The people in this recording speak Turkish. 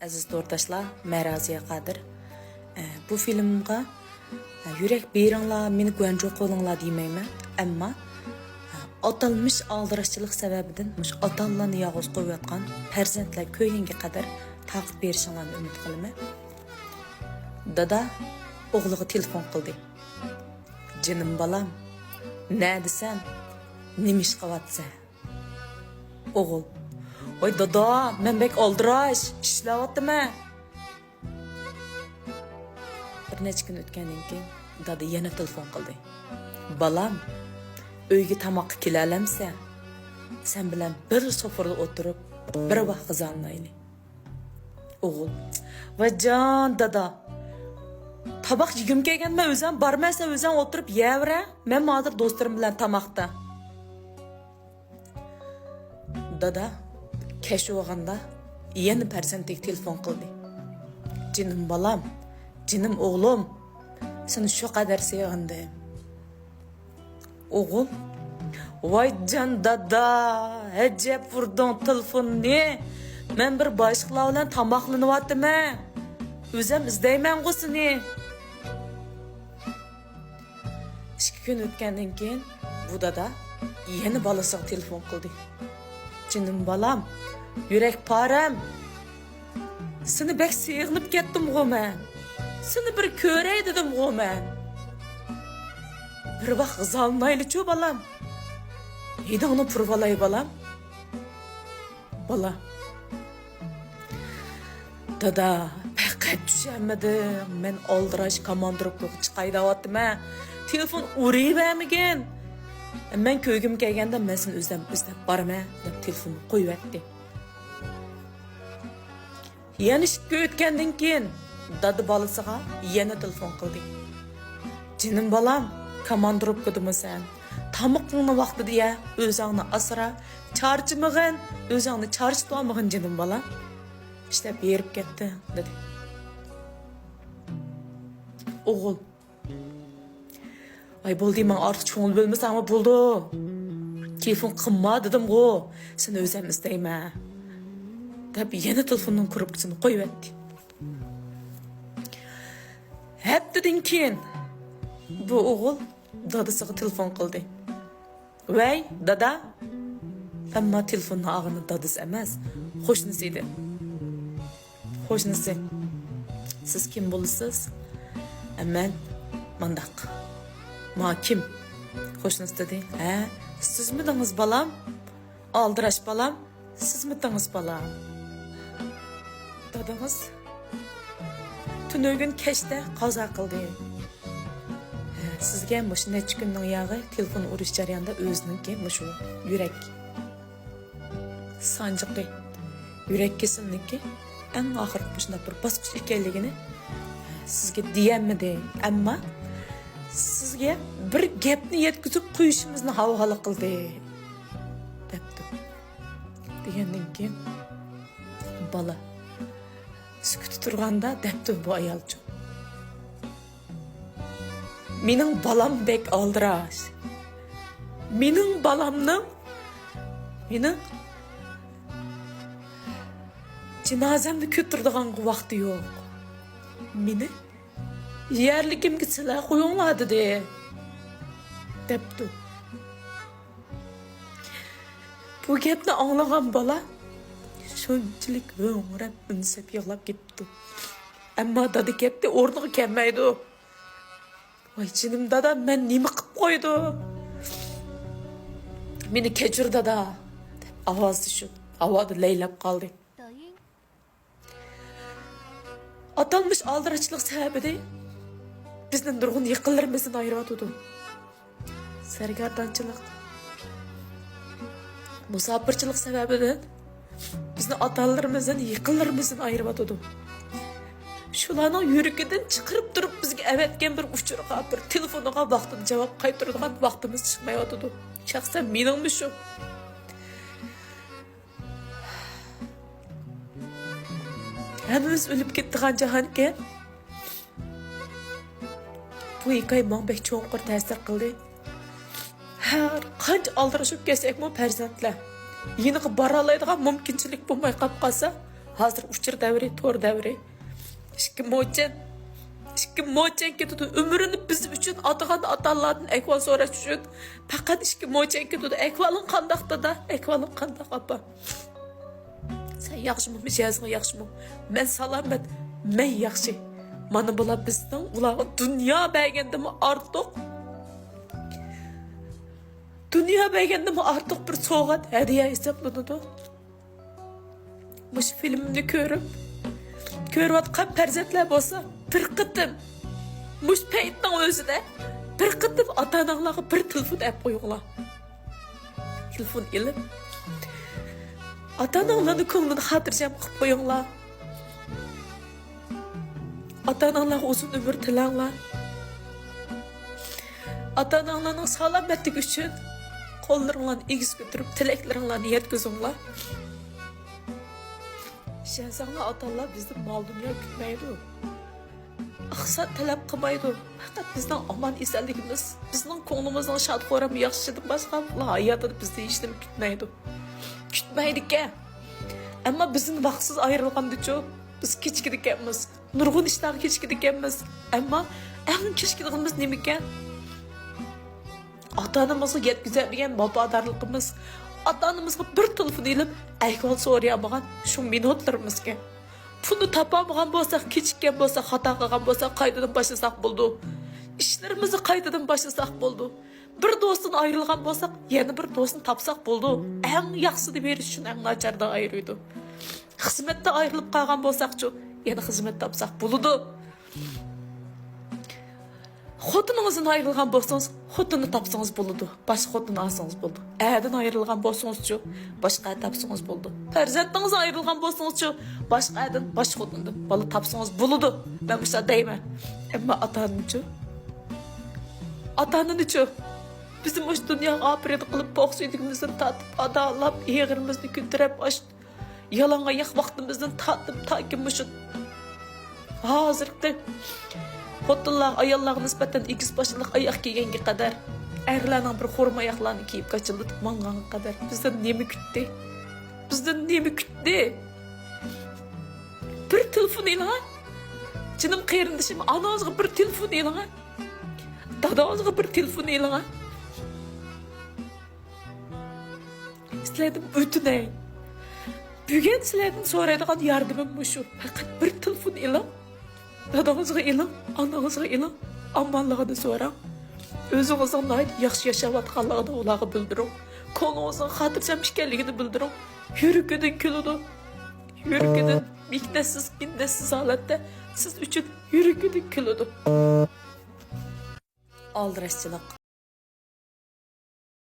Aziz to'rdoshlar, Maraziya Qadir. Bu filmga yurak beringlar, meni guanjo qo'linglar demayman, ammo atalmış aldırışçılık sebebinden muş atallarni yağız qo'yayotgan farzandlar ko'yinga qadar taqib berishinglarni umid qilaman. Dada o'g'liga telefon qildi. Jinim balam, ne desen, nima ish qilyapsan? O'g'il: "Oy dada, men bek oldirash, ishlayapman." Bir necha kun o'tgandan keyin dada yana telefon qildi. "Balam, uyga tamoqqa kelalamsan? Sen bilan bir sofrada o'tirib, bir vaqt qizanmayli." O'g'il: "Vajon dada, tabaq yegim kelganman, o'zim bormasa o'zim o'tirib yeyavra. Men hozir do'stlarim bilan tamoqda." Dada kech o'g'anda yana farzandiga telefon qildi. "Jinim balam, jinim o'g'lim, seni shu qadar sevgandim." O'g'il: "Voy jon dada, ajab vurding telefonni. Men bir boshqalar bilan tamoqlanyapman. O'zim izdayman seni." 2 kun o'tgandan keyin bu dada yana bolasiga telefon qildi. "Jinim balam, yurak param. Seni bek sığınıp ketdim men. Seni bir ko'ray dedim men. Bir vaqt qizalmayli-chu balam. Yedingni purvalay balam." Bala: "Dada, paqat tushamadim. Men oldirash komandirovkaga chiqay deyapman. Telefon urayvermagan. Men ko'ygim kelganda men seni o'zim borman" deb telefonni qo'yibdi. Yana 2 kun o'tgandan keyin dada bolasiga yana telefon qildi. "Jinim balam, komandirovkadamisan? Tamoqning vaqtida ya, o'zingni asra, charchimag'in, o'zingni charchitolmag'in jinim balam. İşte berib ketdi" dedi. O'g'il: "Ay bo'ldi, men ortiq cho'ngil bo'lmasam ama bo'ldi. Telefon qilma dedim-ku. Seni o'zim istayman" deb yana telefonning kurubkasini qo'yibdi. Haftadan keyin bu o'g'il dadasiga telefon qildi. "Voy dada", ammo telefonni og'ini dadasi emas, qo'shnisi edi. "Qo'shnisi, siz kim bo'lasiz?" "Men mandaq." "Ma kim?" Qo'shnisi dedi. "Ha, sizmidingiz balam? Aldirash balam, sizmidingiz balam?" "Dadangiz tunugün kechda qazo qildi. Sizga mush necha kunning yog'i telefon urish jarayonida o'ziniki mushu yurak sanjiqi, yurak kesilniki eng oxirgi shunday bir bosqich ekanligini sizga deyamidi, ammo sizga bir gapni yetkazib qo'yishimizni havola qildi" debdi. Degandan keyin bola sukut turganda debdi bu ayolchi: "Mening balam bek oldirash. Mening balamning mening jinozamni ko'tirdigan vaqti yo'q. Meni yerligimga sizlar qo'yinglar" dedi. Debdi. Bu gapni anglagan bola shunchalik o'ngrab unsib yig'lab ketdi. Ammo dada gapni o'rniga kelmaydi. "Voy jinim dada, men nima qilib qo'ydim? Meni kechir dada" deb ovozi shu havoda laylab qoldi. Atalmış aldırışçılık sebebi bizden durgun yıkılırımızın ayırmadıdı. Sergardançılık, musafirçılık sebebinden bizden atalarımızın yıkılırımızın ayırmadıdı. Şularning yürükinden çıkırıp durup bizge evetken bir uçuruğa, bir telefonuğa vaxtını cevap qaytırdıgan vaxtımız çıkmayadıdı. Şahsen meningmi shu. Hemimiz ölüp ketdigan jahonga bu hikoya menga bek cho'nqur ta'sir qildi. Har qancha aldirishib kelsakmi farzandlar yeniga bora oladigan mumkinchilik bo'lmay qolib qolsa, Hazır uçur devri, tor devri. İşki moçen ketudi. Ömrünü biz üçün atıgan atallardan ekval soraş üçün. Fakat işki moçen ketudi. Ekvalın kandakta da. Ekvalın kandak apa. Sen yaxşı mı? Mijazın yaxşı mı? Men salamet. Men yaxşı. Mana bula bizden ulağı dünya beğendi mi artık? Dünya beğendi mi artık bir soğat hediye hesaplanıdı. Muş filmini körüp atkan perzetler bolsa bir kıtım. Muş peyitden özü de bir kıtım ata-analarga bir telefon ep koyuңlar. Telefon ilip ata-analarning ko'nglini xotirjam qilib qo'yinglar. Ata-analarga uzun ömür tilanglar. Ata-analarning salomatligi uchun qo'llaringlarni egiz ko'tarib tilaklaringlarni yetkazinglar. Şahsanga atalar bizden mal dünya kütmeydi. Aksat talep kılmaydı. Fakat bizden aman esenligimiz, bizden konumuzdan şad koram yaxşıdı. Başka hayatı bizde işlem kütmeydi. Kütmeydik ki. Ama bizim vaksız ayrılgandı çok. Biz keçkidik emmiz. Nurgun işler keçkidik emmiz. Ama en keçkidigimiz nemiken? Ata-anamızı yetkizemegen babadarlığımız. Ata-anamızga bir telefon ilip ahvol so'rayamagan shu minutlarimizga. Pulni topamagan bo'lsak, kechikkan bo'lsak, xato qilgan bo'lsak, qaytadan boshlasak bo'ldi. Ishlarimizni qaytadan boshlasak bo'ldi. Bir do'stdan ayrilgan bo'lsak, yana bir do'stni topsak bo'ldi. Eng yaxshisini berish uchun eng nachardan ayrıydi. Xizmatdan ayrilib qolgan bo'lsak-chi, yana xizmat topsak bo'ldi. Xotiningizdan ayrılgan bo'lsangiz, xotinni topsangiz bo'ladi. Boshqa xotin olsangiz bo'ldi. Erdan ayrılgan bo'lsangiz-chi, boshqa topsangiz bo'ldi. Farzandingizdan ayrılgan bo'lsangiz-chi, boshqa erdan, boshqa xotindan bola topsangiz bo'ladi. Men bu yerda deyman. Ammo ota-onani-chi? Ota-onani-chi? Bizim bu dunyoga operat qilib boqsaydigimizdan tatib, adalab, yig'irimizni kuntirib, yalanga yaq vaqtimizdan tatib, takim shu hozirda xotinlar ayollarga nisbatan egiz boshliq oyoq kiyganga qadar, erlarning bir xurma oyoqlarini kiyib qachilib manganga qadar bizdan nima kutdi? Bizdan nima kutdi? Bir telefon ilan. Canım qarindishim, anangizga bir telefon ilan. Dadangizga bir telefon ilan. Sizlardan o'tinay. Bugun sizlardan so'raydigan yordamim shu. Faqat bir telefon ilan. Dadangizga ilan, anangizga ilan, amanligini so'rang. O'zingizning yaxshi yashayotganligini ularga bildiring. Qo'lingizning xotirjam ekanligini bildiring. Yuragidan kuladi. Yuragidan minnasiz holatda siz uchun yuragidan kuladi. Aldırışçılık.